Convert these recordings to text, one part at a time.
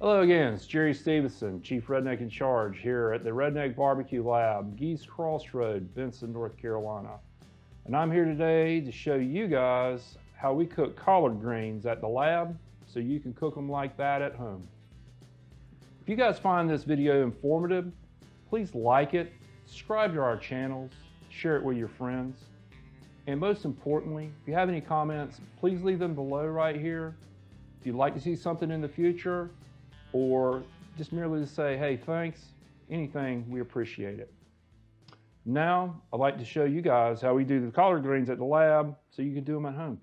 Hello again, it's Jerry Stevenson, Chief Redneck in Charge here at the Redneck BBQ Lab, Geese Cross Road, Benson, North Carolina. And I'm here today to show you guys how we cook collard greens at the lab so you can cook them like that at home. If you guys find this video informative, please like it, subscribe to our channels, share it with your friends. And most importantly, if you have any comments, please leave them below right here. If you'd like to see something in the future, or just merely to say, hey, thanks, anything, we appreciate it. Now, I'd like to show you guys how we do the collard greens at the lab so you can do them at home.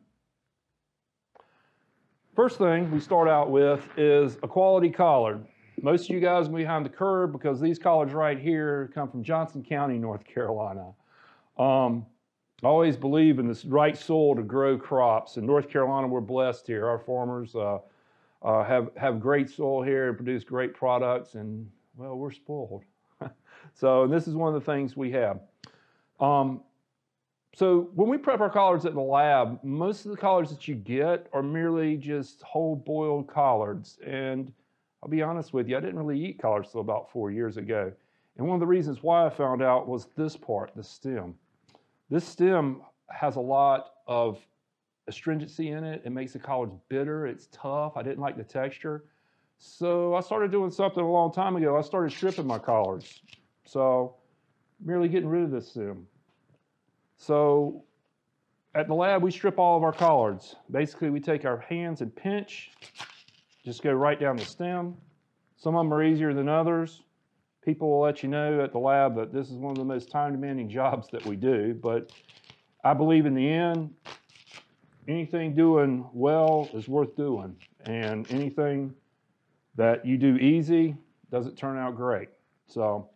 First thing we start out with is a quality collard. Most of you guys are behind the curve because these collards right here come from Johnson County, North Carolina. I always believe in this right soil to grow crops. In North Carolina, we're blessed here. Our farmers have great soil here and produce great products, and well, we're spoiled. So this is one of the things we have. So when we prep our collards at the lab, most of the collards that you get are merely just whole boiled collards. And I'll be honest with you, I didn't really eat collards till about 4 years ago. And one of the reasons why I found out was this part, the stem. This stem has a lot of astringency in it. It makes the collards bitter. It's tough. I didn't like the texture. So I started doing something a long time ago. I started stripping my collards. So merely getting rid of this stem. So at the lab, we strip all of our collards. Basically, we take our hands and pinch, just go right down the stem. Some of them are easier than others. People will let you know at the lab that this is one of the most time-demanding jobs that we do, but I believe in the end, anything doing well is worth doing, and anything that you do easy doesn't turn out great. So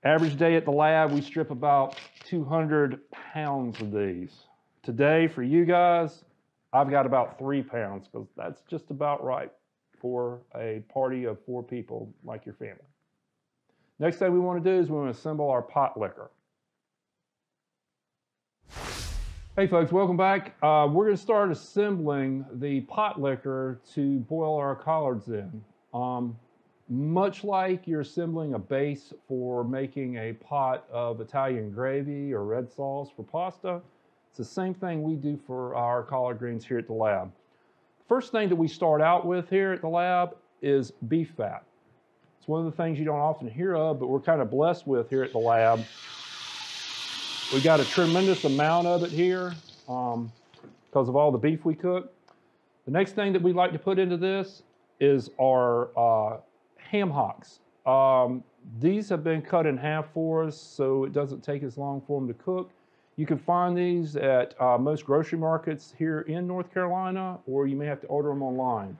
average day at the lab, we strip about 200 pounds of these. Today, for you guys, I've got about 3 pounds because that's just about right for a party of 4 people like your family. Next thing we want to do is we want to assemble our pot liquor. Hey folks, welcome back. We're going to start assembling the pot liquor to boil our collards in. Much like you're assembling a base for making a pot of Italian gravy or red sauce for pasta, it's the same thing we do for our collard greens here at the lab. First thing that we start out with here at the lab is beef fat. It's one of the things you don't often hear of, but we're kind of blessed with here at the lab. We got a tremendous amount of it here because of all the beef we cook. The next thing that we like to put into this is our ham hocks. These have been cut in half for us, so it doesn't take as long for them to cook. You can find these at most grocery markets here in North Carolina, or you may have to order them online.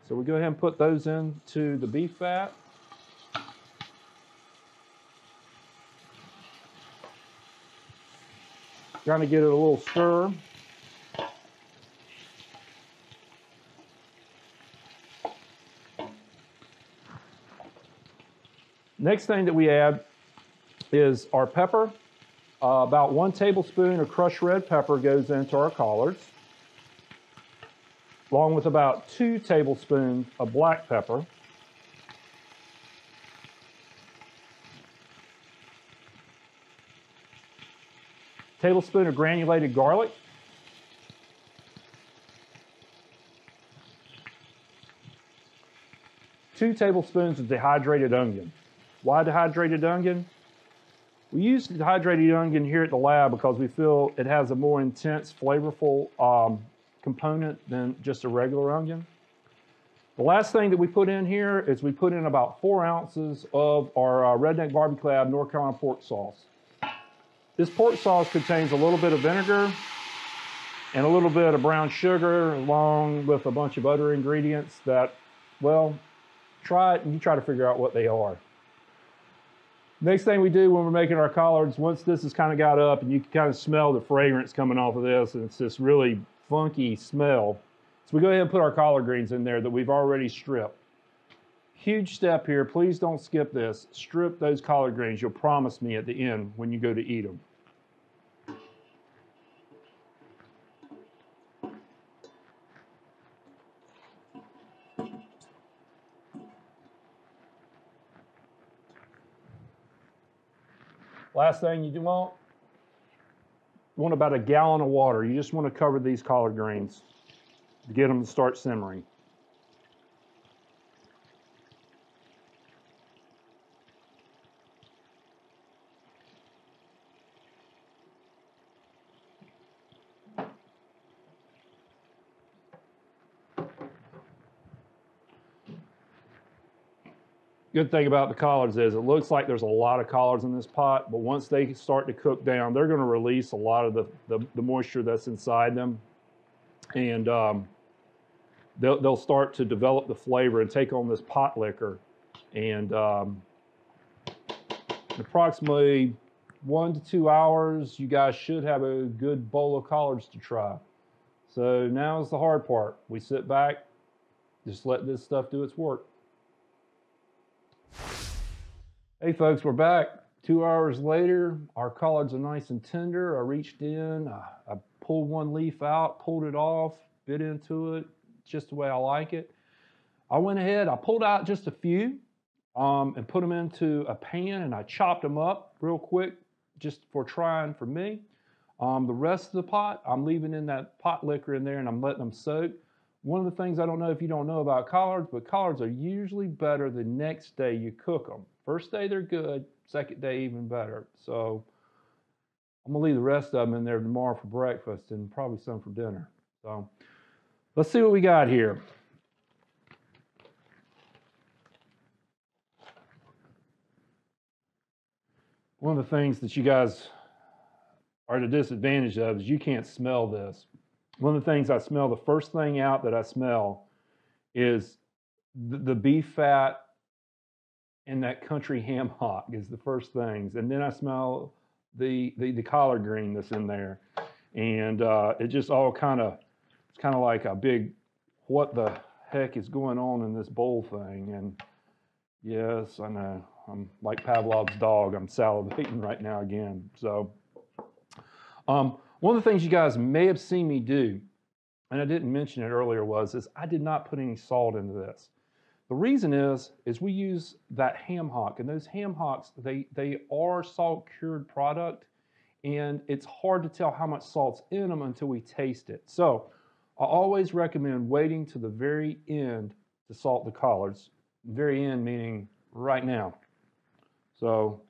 So we go ahead and put those into the beef fat. Trying to get it a little stir. Next thing that we add is our pepper. About 1 tablespoon of crushed red pepper goes into our collards, along with about 2 tablespoons of black pepper. Tablespoon of granulated garlic. 2 tablespoons of dehydrated onion. Why dehydrated onion? We use dehydrated onion here at the lab because we feel it has a more intense, flavorful component than just a regular onion. The last thing that we put in here is we put in about 4 ounces of our Redneck BBQ Lab North Carolina pork sauce. This pork sauce contains a little bit of vinegar and a little bit of brown sugar along with a bunch of other ingredients that, well, try it and you try to figure out what they are. Next thing we do when we're making our collards, once this has kind of got up and you can kind of smell the fragrance coming off of this, and it's this really funky smell. So we go ahead and put our collard greens in there that we've already stripped. Huge step here, please don't skip this. Strip those collard greens, you'll promise me at the end when you go to eat them. Last thing you want about a gallon of water. You just want to cover these collard greens to get them to start simmering. Good thing about the collards is it looks like there's a lot of collards in this pot, but once they start to cook down, they're going to release a lot of the moisture that's inside them, and they'll start to develop the flavor and take on this pot liquor. And in approximately 1 to 2 hours, you guys should have a good bowl of collards to try. So now is the hard part. We sit back, just let this stuff do its work. Hey folks, we're back. 2 hours later, our collards are nice and tender. I reached in, I pulled one leaf out, pulled it off, bit into it, just the way I like it. I went ahead, I pulled out just a few and put them into a pan, and I chopped them up real quick just for trying for me. The rest of the pot, I'm leaving in that pot liquor in there, and I'm letting them soak. One of the things I don't know if you don't know about collards, but collards are usually better the next day you cook them. First day they're good, second day even better. So I'm gonna leave the rest of them in there tomorrow for breakfast and probably some for dinner. So let's see what we got here. One of the things that you guys are at a disadvantage of is you can't smell this. One of the things I smell, the first thing out that I smell is the beef fat and that country ham hock is the first things. And then I smell the collard green that's in there. And it just all it's kind of like a big, what the heck is going on in this bowl thing? And yes, I know, I'm like Pavlov's dog. I'm salivating right now again. So one of the things you guys may have seen me do, and I didn't mention it earlier, is I did not put any salt into this. The reason is we use that ham hock, and those ham hocks, they are salt cured product, and it's hard to tell how much salt's in them until we taste it. So I always recommend waiting to the very end to salt the collards. Very end meaning right now. So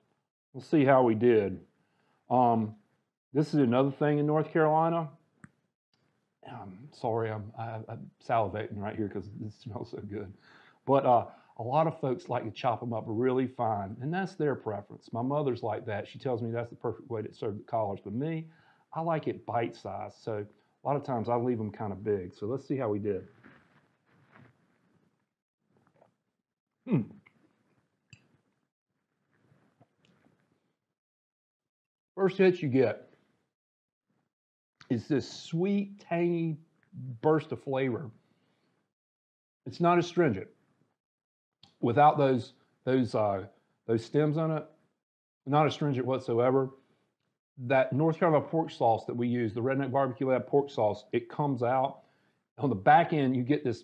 we'll see how we did. This is another thing in North Carolina. I'm sorry, I'm salivating right here because it smells so good. But a lot of folks like to chop them up really fine, and that's their preference. My mother's like that. She tells me that's the perfect way to serve the collards. But me, I like it bite-sized. So a lot of times I leave them kind of big. So let's see how we did. First hit you get is this sweet, tangy burst of flavor. It's not astringent. Without those stems on it, not astringent whatsoever. That North Carolina pork sauce that we use, the Redneck BBQ Lab pork sauce, it comes out. On the back end, you get this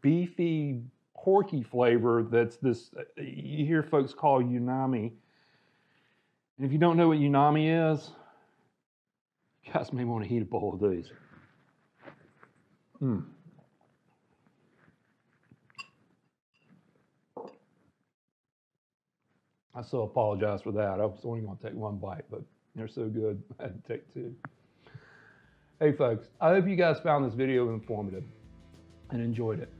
beefy, porky flavor that's this, you hear folks call umami. And if you don't know what umami is, you guys may want to heat a bowl of these. I so apologize for that. I was only going to take one bite, but they're so good, I had to take two. Hey folks, I hope you guys found this video informative and enjoyed it.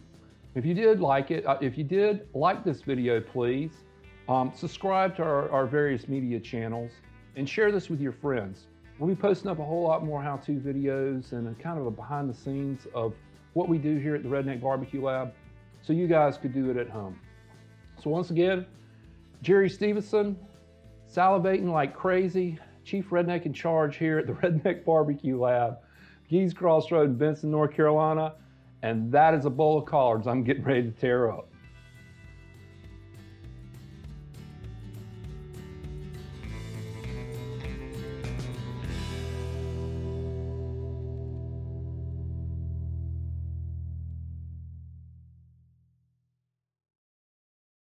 If you did like it, if you did like this video, please subscribe to our various media channels and share this with your friends. We'll be posting up a whole lot more how-to videos and a kind of a behind the scenes of what we do here at the Redneck BBQ Lab, so you guys could do it at home. So once again, Jerry Stevenson, salivating like crazy, Chief Redneck in charge here at the Redneck BBQ Lab, Gee's Crossroad in Benson, North Carolina, and that is a bowl of collards I'm getting ready to tear up.